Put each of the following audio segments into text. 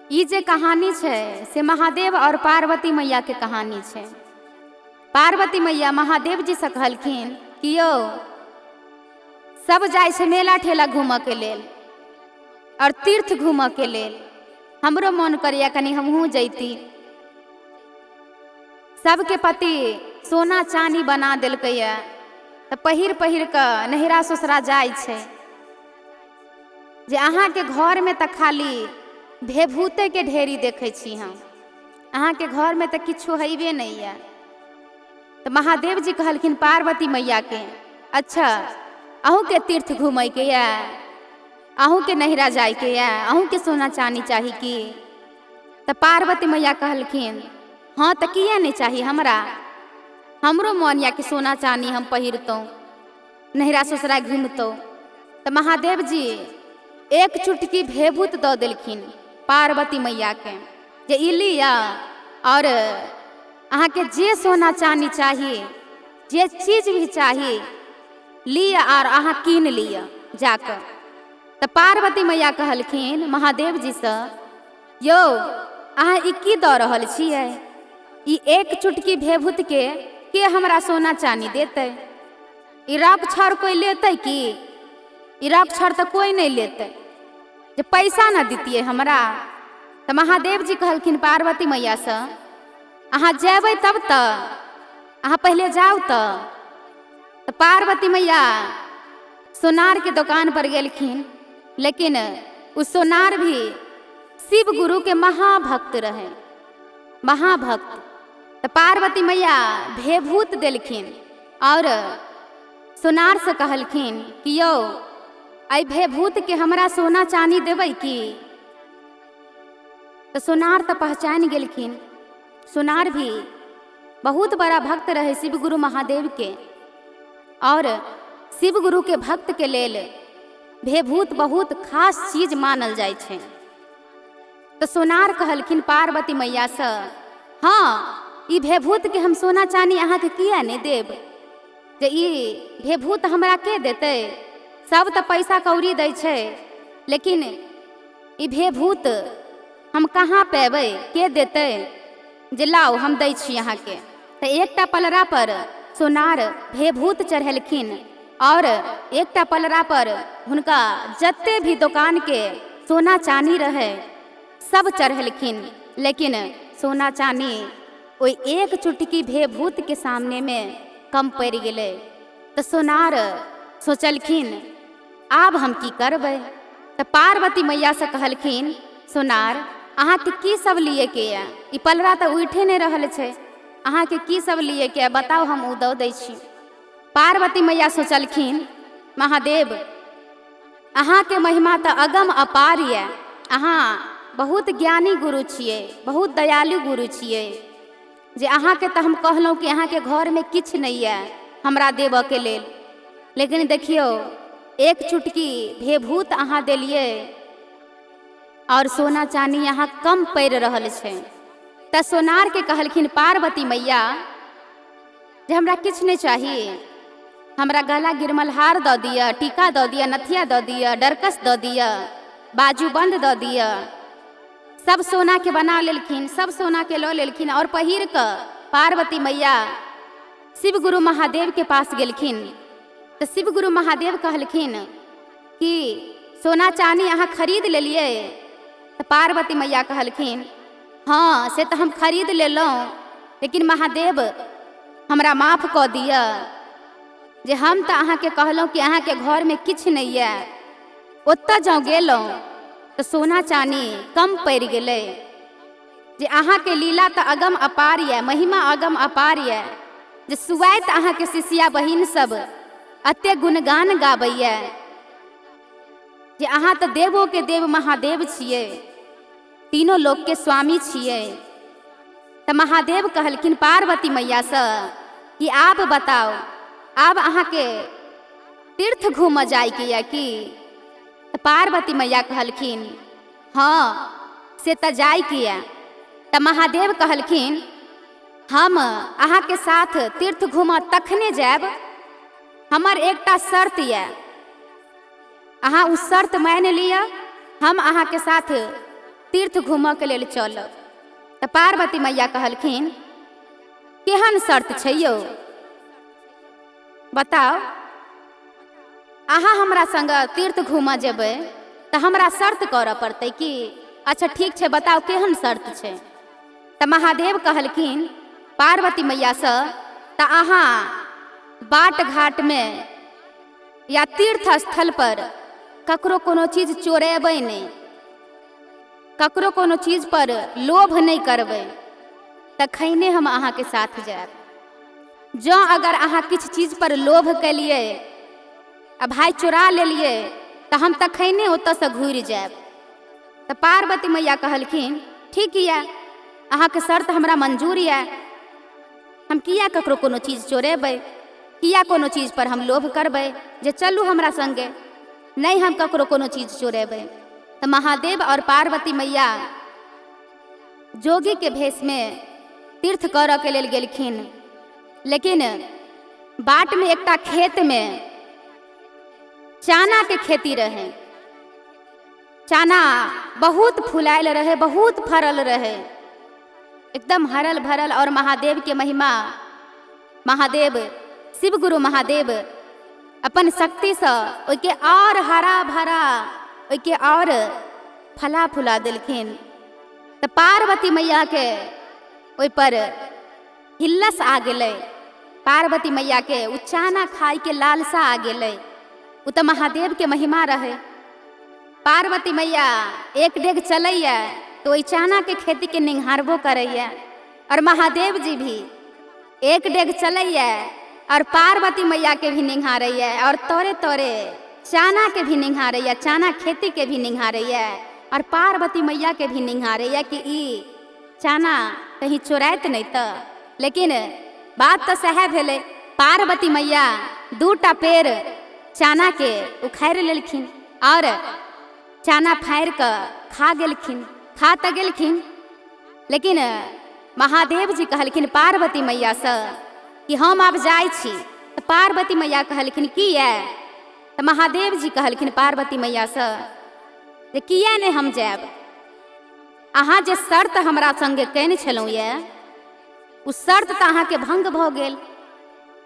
ई जे कहानी छै से महादेव और पार्वती मैया के कहानी छै। पार्वती मैया महादेव जी से कहलखिन कि यौ सब जाय छै मेला ठेला घूमऽ के लेल और तीर्थ घूमऽ के लेल, हमरो मन करिया कनी हमहूँ जैती। सबके पति सोना चानी बना देलकैया तऽ पहिर पहिर कऽ नहिरा ससुरा जाइ छै। जे अहाँ के घर में तऽ खाली भेभूते के ढेरी देखे छी हम, अहाँ के घर में तो किछो हैबे नहीं है। तो महादेव जी कहलखिन पार्वती मैया के, अच्छा अहूँ के तीर्थ घूमे के या, अहूँ के नहिरा जाय के या, अहूँ के सोना चानी चाही की? तो पार्वती मैया कहलखिन हाँ तो किया नहीं चाहिए हमरा, हमरो मन या कि सोना चानी हम पहिरतों, नहिरा ससुरा घूमतों। तो महादेव जी एक चुटकी भेभूत दऽ देलखिन पार्वती मैया के, जे ई लिया और अहाँ के जे सोना चानी चाहिए, जे चीज भी चाहिए लिया और अहाँ कीन लिया जाकर। तो पार्वती मैया कहलखिन महादेव जी से, यौ अहाँ ई की दऽ रहल छियै? ई एक चुटकी भेभूत के हमरा सोना चानी देतै? ई रक्षर कोई लेतै की? ई रक्षर तो कोई नहीं लेतै, जे पैसा न दीतिए हमरा। तो महादेव जी कहलखिन पार्वती मैया से, अहाँ जेबै तब तो, अहाँ पहले जाओ तो पार्वती मैया सोनार के दुकान पर गेलखिन, लेकिन उस सोनार भी शिव गुरु के महाभक्त रहे, महाभक्त। तो पार्वती मैया भेभूत देलखिन और सोनार से कहलखिन कि यौ आई भेभूत के हमरा सोना चानी देबै की? तो सोनार तो पहचान गेलखिन, सोनार भी बहुत बड़ा भक्त रहे शिव गुरु महादेव के, और शिव गुरु के भक्त के लेल भेभूत बहुत खास चीज मानल जाय छे। तो सोनार कहलखिन पार्वती मैया से, हाँ ई भेभूत के हम सोना चानी अहाँ के किया नहीं देब? जे ई भेभूत हमरा के देते? सब तो पैसा कौड़ी दै छे, लेकिन ई भेभूत हम कहाँ पेबै, के देते? जे लाओ हम दै छी अहाँ के। तो एकटा पलरा पर सोनार भेभूत चढ़ेलखिन और एकटा पलरा पर हुनका जत्ते भी दुकान के सोना चानी रहे सब चढ़ेलखिन, लेकिन सोना चानी ओई एक चुटकी भेभूत के सामने में कम पड़ गेले। तो सोनार सोचलखिन आब हम की करबै? तो पार्वती मैया से कहलखिन सोनार अहाँ के की सब लिए के या? ई पलरा तो उठे नहीं रहल छे, अहाँ के की सब लिए के या बताओ, हम उ दऽ दै छी। पार्वती मैया सोचलखिन महादेव अहाँ के महिमा तो अगम अपार ये, अहाँ बहुत ज्ञानी गुरु छियै, बहुत दयालु गुरु छियै, जे अहाँ के तो हम कहलौं कि अहाँ के घर में किछ नहीं है हमरा देबऽ के लेल, लेकिन देखियो एक चुटकी भेभूत अहाँ देलिए और सोना चानी यहाँ कम पड़ रहल छे। त सोनार के कहलखिन पार्वती मैया जे हमरा किछ नहीं चाहिए, हमरा गला गिरमल हार दऽ दिया, टीका दऽ दिया, नथिया दऽ दिया, डरकस दऽ दिया, बाजूबंद दऽ दिया। सब सोना के बना लेलखिन, सब सोना के लऽ लेलखिन और पहिर कऽ पार्वती मैया शिव गुरु महादेव के पास गेलखिन। तो शिव गुरु महादेव कहलखिन कि सोना चानी अहाँ खरीद लेलिए? तो पार्वती मैया कहलखिन हाँ से तो हम खरीद लेलौं, लेकिन महादेव हमरा माफ कऽ दिया, जे हम तो अहाँ के कहलौं कि अहाँ के घर में किछ नहीं है, ओतऽ जाऊँ गेलौं तो सोना चानी कम पड़ गेलै। जे अहाँ के लीला तो अगम अपार ये, महिमा अगम अपार ये, जे सुवाइत अहाँ के शिष्या बहिन सब अते गुणगान गाबैया, जे अहाँ तो देवो के देव महादेव छियै, तीनों लोक के स्वामी छियै। तो महादेव कहलखिन पार्वती मैया से कि आप बताओ आब अहाँ के तीर्थ घूम जाय के या की? तो पार्वती मैया कहलखिन हाँ से तो जाय के या। तो महादेव कहलखिन हम अहाँ के साथ तीर्थ घूम तखने जाब, हमर एकटा शर्त ये, अहाँ उस शर्त मान लिया, हम अहाँ के साथ तीर्थ घूमऽ के लेल चलब। तऽ पार्वती मैया कहलखिन केहन शर्त छै यौ, बताओ। अहाँ हमरा संग तीर्थ घूमऽ जेबै तऽ हमरा शर्त करऽ पड़तै कि? अच्छा ठीक छै, बताओ केहन शर्त छै। तऽ महादेव कहलखिन पार्वती मैया से, तऽ अहाँ बाट घाट में या तीर्थ स्थल पर ककरो कोनो चीज चोरेबै नहीं, ककरो कोनो चीज पर लोभ नहीं करबै, तखने हम अहाँ के साथ जायब। जँ अगर अहाँ किछु चीज पर लोभ केलिए आ भाई चोरा लेलिए तऽ हम तखने ओतऽ से घुरि जायब। तऽ पार्वती मैया कहलखिन ठीक यऽ, अहाँ के शर्त हमरा मंजूर यऽ। हम किया ककरो कोनो चीज चोरेबै, किया कोनो चीज पर हम लोभ करबै, जे चलू हमरा संगे, नहीं हम ककरो कोनो चीज चोरेबै। तऽ महादेव और पार्वती मैया जोगी के भेष में तीर्थ करऽ के लेल गेलखिन। लेकिन बाट में एकटा खेत में चाना के खेती रहे। चाना बहुत फुलायल रहे, बहुत फरल रहे, एकदम हरल भरल। और महादेव के महिमा, महादेव शिव गुरु महादेव अपन शक्ति से ओके और हरा भरा, ओके और फला फुला देलखिन। तो पार्वती मैया के ओइ पर हिल्लस आ गेलै। पार्वती मैया के उ चाना खाई के लालसा आ गेलै। उ तो महादेव के महिमा रहे। पार्वती मैया एक डेग चलैया तो ओइ चाना के खेती के निहारबो करैया, और महादेव जी भी एक डेग चलैया और पार्वती मैया के भी निहारैया, और तोरे तोरे चाना के भी निहारैया, चाना खेती के भी निहारैया, और पार्वती मैया के भी निहारैया कि ई चाना कहीं चोराइत नहीं। तो लेकिन बात तो सह भेलै। पार्वती मैया 2टा पेड़ चाना के उखाड़ि लेलखिन और चाना फाड़ि कऽ खा गेलखिन। खा तऽ गेलखिन, लेकिन महादेव जी कहलखिन पार्वती मैया से कि हम आब जाइ छी। तऽ पार्वती मैया कहलखिन किया? तऽ महादेव जी कहलखिन पार्वती मैया से जे किया नहीं हम जायब, अहाँ जे शर्त हमरा संगे केने छलहुँ यऽ उ शर्त तऽ अहाँके भंग भऽ गेल,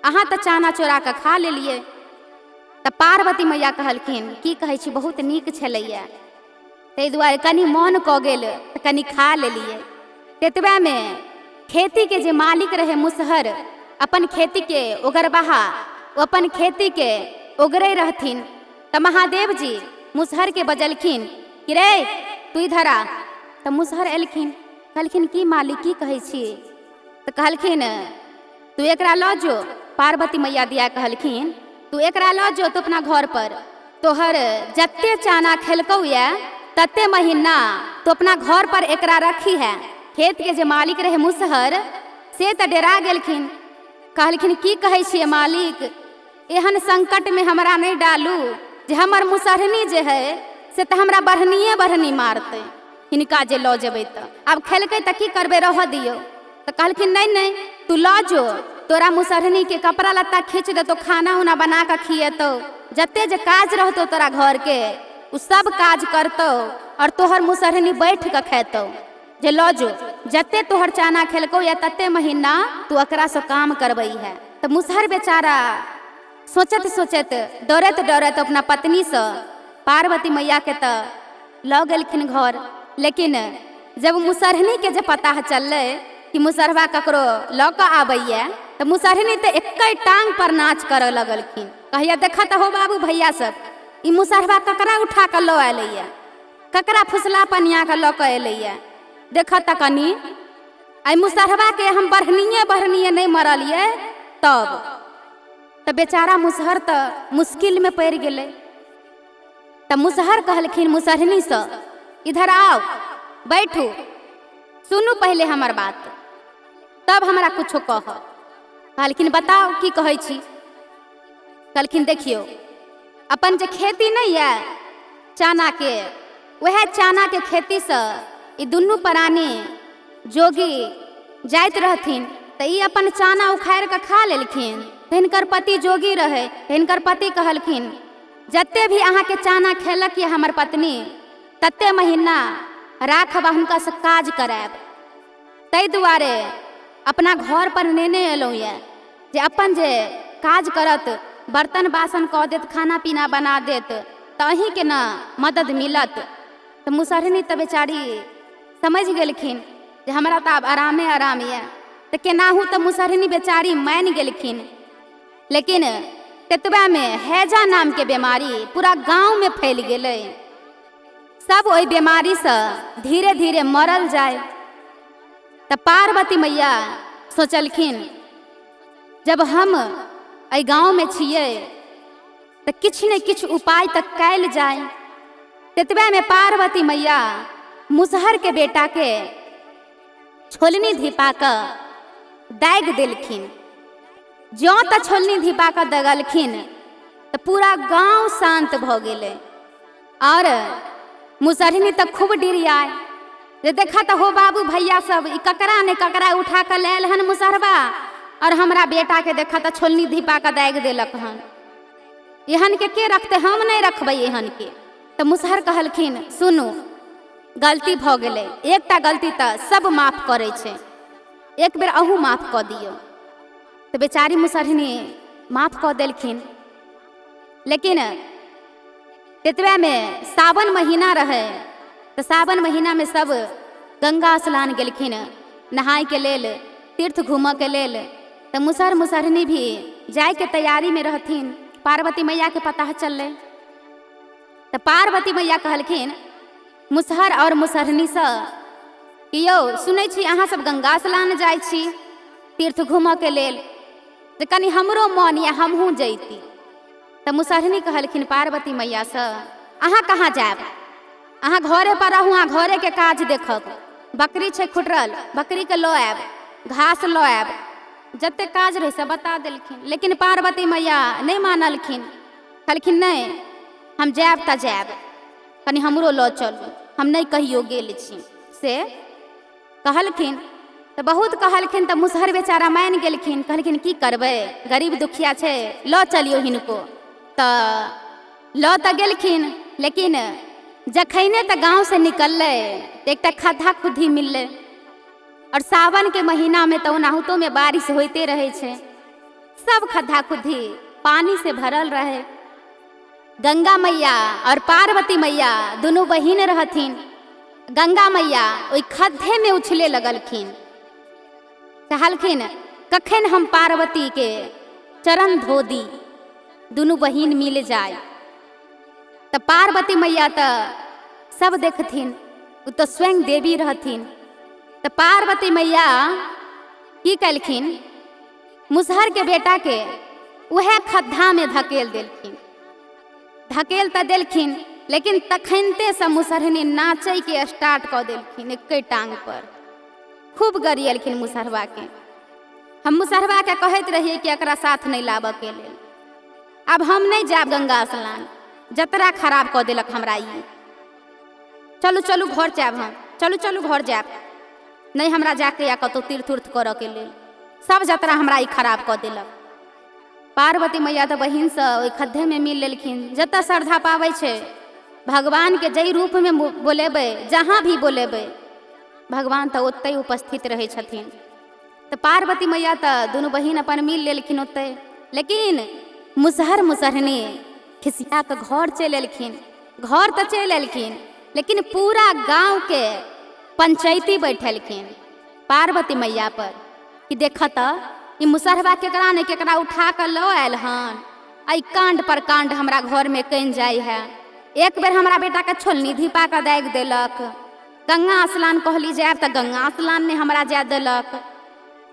अहाँ तऽ चाना चोरा कऽ खा लेलिए। तऽ पार्वती मैया कहलखिन की कहै छी, बहुत नीक छलैया, ताहि दुआरे कनि मोन कऽ गेल तऽ कनि खा लेलिए। तेतबा में खेती के जे मालिक रहे मुसहर, अपन खेती के ओगरबाहा, वो अपन खेती के ओगरे रहथिन। तऽ महादेव जी मुसहर के बजलखिन कि रे तू इधर आ। तऽ मुसहर एलखिन, कहलखिन की मालिक की कहै छी? तऽ कहलखिन तू एकरा लऽ जो। पार्वती मैया दिया कहलखिन तू एकरा लऽ जो तो अपना घर पर, तोहर जत्ते चाना खेलकौ या तत्ते महीना तो अपना घर पर एकरा रखी है। खेत के जे मालिक रहे मुसहर से तऽ डेरा गेलखिन। कहलखिन की कहै छियै मालिक, एहन संकट में हमरा नहीं डालू जे हमर मुसहरनी जे है से तऽ हमरा बढ़निए बढ़नी मारतै, हिनका जे लऽ जेबै तऽ आब खेलकै तऽ की करबै, रह दियौ। तऽ कहलखिन नहीं नहीं तू लऽ जो, तोरा मुसहरनी के कपड़ा लत्ता खींच देतो, खाना उना बना कऽ खिएतौ, जत्ते जे काज रहतौ तोरा घर के उ सब काज करतौ, और तोहर मुसहरनी बैठ कऽ खेतौ। जे लऽ जो, जत्ते तोहर चाना खेलकौ या तत्ते महीना तू एकरा से काम करबई है। तो मुसहर बेचारा सोचत सोचत डरत डरत अपना पत्नी से पार्वती मैया के तो लऽ गेलखिन घर। लेकिन जब मुसहरनी के जे पता चललै कि मुसहरवा ककरो लऽ कऽ आबैया, तो मुसहरनी तो एकै टांग पर नाच करऽ लगलखिन। कहिया देखा तो हो बाबू भैया सब, ई मुसहरवा ककरा उठा कऽ लऽ एलैया, ककरा फुसला पनिया के लऽ कऽ एलैया, देखा तो कनी आई मुसहरवा के हम बढ़निए नहीं मरलिए। तब बेचारा मुसहर तो मुश्किल में पड़ गेले। तब मुसहर कहलखिन मुसहरनी से इधर आओ, बैठू, सुनू पहले हमर बात, तब हमरा कुछो कह। कहलखिन बताओ की कहै छी? कहलखिन देखियो अपन जे खेती नहीं है चाना के, वह चाना के खेती से ई दुनू प्राणी जोगी जाइत रहथिन, तो ई अपन चाना उखाड़ के खा लेलखिन। हिनकर पति जोगी रहे, हिनकर पति कहलखिन जत्ते भी अहाँ के चाना खेलक ये हमर पत्नी, तत्ते महीना राखब आ हुनका से काज करायब। ताहि दुआरे अपना घर पर नेने एलहुँ ये जे अपन जे काज करत, बर्तन बासन कऽ देत, खाना पीना बना देत, तऽ अहीँके न मदद मिलत। तऽ मुसहरनी तऽ बेचारी समझ गेलखिन जे हमरा तऽ आब आरामे आराम यऽ। तऽ केनाहू तऽ मुसहरनी बेचारी मानि गेलखिन। लेकिन ततबा में हैजा नाम के बीमारी पूरा गांव में फैल गेलै। सब ओहि बीमारी से धीरे धीरे मरल जाए। तऽ पार्वती मैया सोचलखिन जब हम एहि गांव में छियै तऽ किछु ने किछु उपाय तक कैल जाए। ततबा में पार्वती मैया मुसहर के बेटा के छोलनी धिपा कऽ दागि देलखिन। ज्यों तऽ छोलनी धिपा कऽ दगलखिन तऽ पूरा गांव शांत भऽ गेलै। और मुसहरनी तऽ खूब डिरियाए जे देखा तऽ हो बाबू भैया सब ई ककरा ने ककरा उठा कऽ लायल हन मुसहरबा, और हमरा बेटा के देखा तऽ छोलनी धिपा कऽ दागि देलक हन। एहन के रखते, हम नहीं रखबै एहन के। तऽ मुसहर कहलखिन सुनू, गलती भऽ गेलै, एकटा गलती तऽ सब माफ करै छै, एक बेर अहूँ माफ कऽ दियौ। तो बेचारी मुसहरनी माफ कऽ देलखिन। लेकिन ततबा में सावन महीना रहे, तो सावन महीना में सब गंगा स्नान गेलखिन नहाय के लेल, तीर्थ घूमऽ के लेल। तो मुसहर मुसहरनी भी जाय के तैयारी में रहथिन। पार्वती मैया के पता चललै। तो पार्वती मैया कहलखिन मुसहर और मुसहरनी से कि यौ सुनै छी अहाँ सब गंगा स्नान जाइ छी तीर्थ घूमऽ के लेल, जे कनि हमरो मन या हमहूँ जैती। तऽ मुसहरनी कहलखिन पार्वती मैया से अहाँ कहाँ जायब, अहाँ घरे पर रहू, अहाँ घरे के काज देखब। बकरी छै खुटरल, बकरी के लऽ आयब, घास लऽ आयब, जते काज रहे से बता देलखिन। लेकिन पार्वती मैया नहीं मानलखिन, कहलखिन नहीं हम जायब तऽ जायब, कनि हमरो लऽ चलू, हम नहीं कहियो गेल छी से कहलखिन। तो बहुत कहलखिन तऽ मुसहर बेचारा मान गेलखिन। कहलखिन की करबै, गरीब दुखिया छै, लऽ चलियो हिनको। तऽ लऽ तऽ गेलखिन। लेकिन जखने तऽ गांव से निकललै तो एक खद्धा खुद्धी मिललै। और सावन के महीना में तो ओनाहुतो में बारिश होते रहे छे, सब खद्धा खुद्धी पानी से भरल रहे। गंगा मैया और पार्वती मैया दोनों बहिन रहथिन। गंगा मैया ओई खद्धे में उछले लगलखिन, कहलखिन कखन हम पार्वती के चरण धो दी, दोनों बहिन मिल जाए। तो पार्वती मैया तो सब देखथिन, वो तो स्वयं देवी रहथिन। तो पार्वती मैया की कलखिन, मुसहर के बेटा के वह खद्धा में धकेल देलखिन। धकेल तो देलखिन, लेकिन तखनते से मुसहरनी नाचे के स्टार्ट कर देलखिन एक टांग पर। खूब गरियलखिन मुसहरबा के। हम मुसहरबा के कहत रहिए कि एकरा साथ नहीं लाबऽ के लेल, अब हम नहीं जाब गंगा स्नान, जतरा खराब कर देलक हमरा ई। चलू चलू घर जाब, हम चलू चलू घर जाब, नहीं हमरा जाके या कतौ तीर्थ उर्थ करऽ के लेल, सब जतरा हमरा ई खराब कर देलक। पार्वती मैया तो बहिन से ओई खद्धे में मिल लेलखिन। जतऽ श्रद्धा पावे छे भगवान के जई रूप में बोलेबै, जहाँ भी बोलेबै भगवान तो ओतै उपस्थित रहे छथिन। तो पार्वती मैया तो दोनों बहिन अपन मिल लेलखिन ओतै। लेकिन मुसहर मुसहरनी खिसिया के घर चल एलखिन। घर तो चल एलखिन, लेकिन पूरा गांव के पंचायती बैठलखिन पार्वती मैया पर कि देख त ई मुसहरबा केकरा ने केकरा उठा के लो आयल हन, आई कांड पर कांड हमरा घर में कन जाय है। एक बेर हमरा बेटा के छोलनी धिपा के दागि देलक, गंगा स्नान कहली जायब तऽ गंगा स्नान ने हमरा जाय देलक,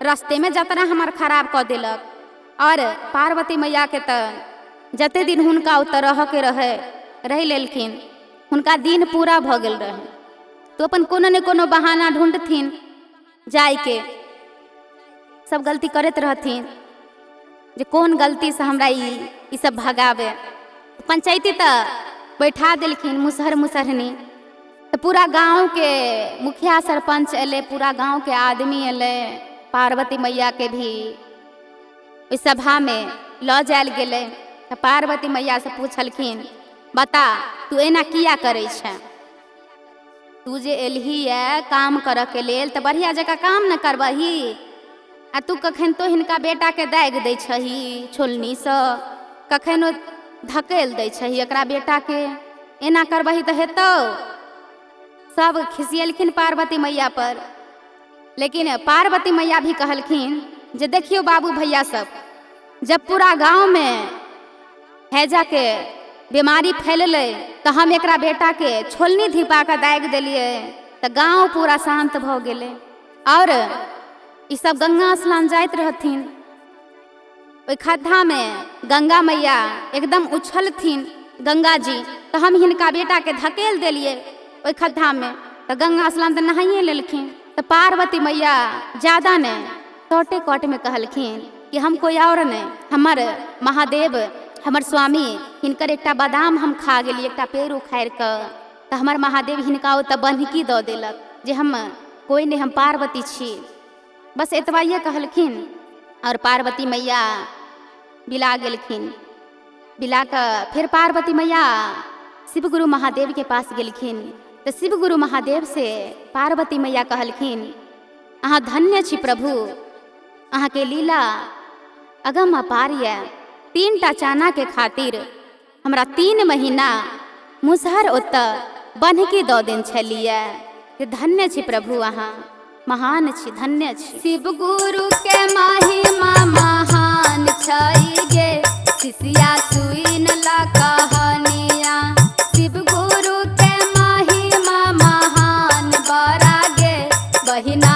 रास्ते में जतरा हमर खराब कऽ देलक। और पार्वती मैया के तऽ जते दिन हुनका उतर रह के रह लेलखिन, हुनका दिन पूरा भ गेल रहे। तो अपन कोनो ने कोनो बहाना ढूंढथिन जाय के, सब गलती करत रहथिन जे कौन गलती से हमरा ई सब भगावे। पंचायती तो बैठा दिलखिन मुसहर मुसहरनी। तो पूरा गांव के मुखिया सरपंच एले, पूरा गांव के आदमी एले, पार्वती मैया के भी इस सभा में ल जायल गेले। तो पार्वती मैया से पूछलखिन बता तू एना किया करे छे, तू जे एलही है काम कर के लेल तो बढ़िया जगह काम न करबही, आ तू कखन तो हिनका बेटा के दागि दै छही छोलनी से, कखन धकेल दै छही एकरा बेटा के, एना करबही तो हेतौ। सब खिसियलखिन पार्वती मैया पर, लेकिन पार्वती मैया भी कहलखिन जे देखियो बाबू भैया सब, जब पूरा गांव में हैजा के बीमारी फैलले तो हम एकरा बेटा के छोलनी धिपा के दागि देलिए तो गांव पूरा शांत भ गेले। और ई सब गंगा स्नान जाइत रहथिन, ओइ खद्धा में गंगा मैया एकदम उछलथिन गंगा जी, तो हम हिनका बेटा के धकेल देलिए ओइ खद्धा में, तो गंगा स्नान तो नहाइए लेलखिन। तो पार्वती मैया ज्यादा ने छोटे कोट में कहलखिन कि हम कोई और नहीं, हमर महादेव हमर स्वामी हिनकर एकटा बादाम हम खा गेली एकटा पेड़ उखाड़ कर, तो हमर महादेव हिनका ओतऽ बन्हकी दऽ देलक जे हम कोई नहीं, हम पार्वती छी। बस एतबाइए कहलखिन और पार्वती मैया बिला गेलखिन। बिला कर फिर पार्वती मैया शिव गुरु महादेव के पास गेलखिन, तो शिव गुरु महादेव से पार्वती मैया कहलखिन अहाँ धन्य छी प्रभु, अहाँ के लीला अगम अपार ये। 3टा चाना के खातिर हमरा 3 महीना मुसहर ओतऽ बन्हकी दऽ देन छलिए। धन्य छी प्रभु, अहाँ महान छी, धन्य छी। शिव गुरु के महिमा महान छै गे, शिष्या सुइन ला कहनिया। शिव गुरु के महिमा महान बड़ा गे, बहिना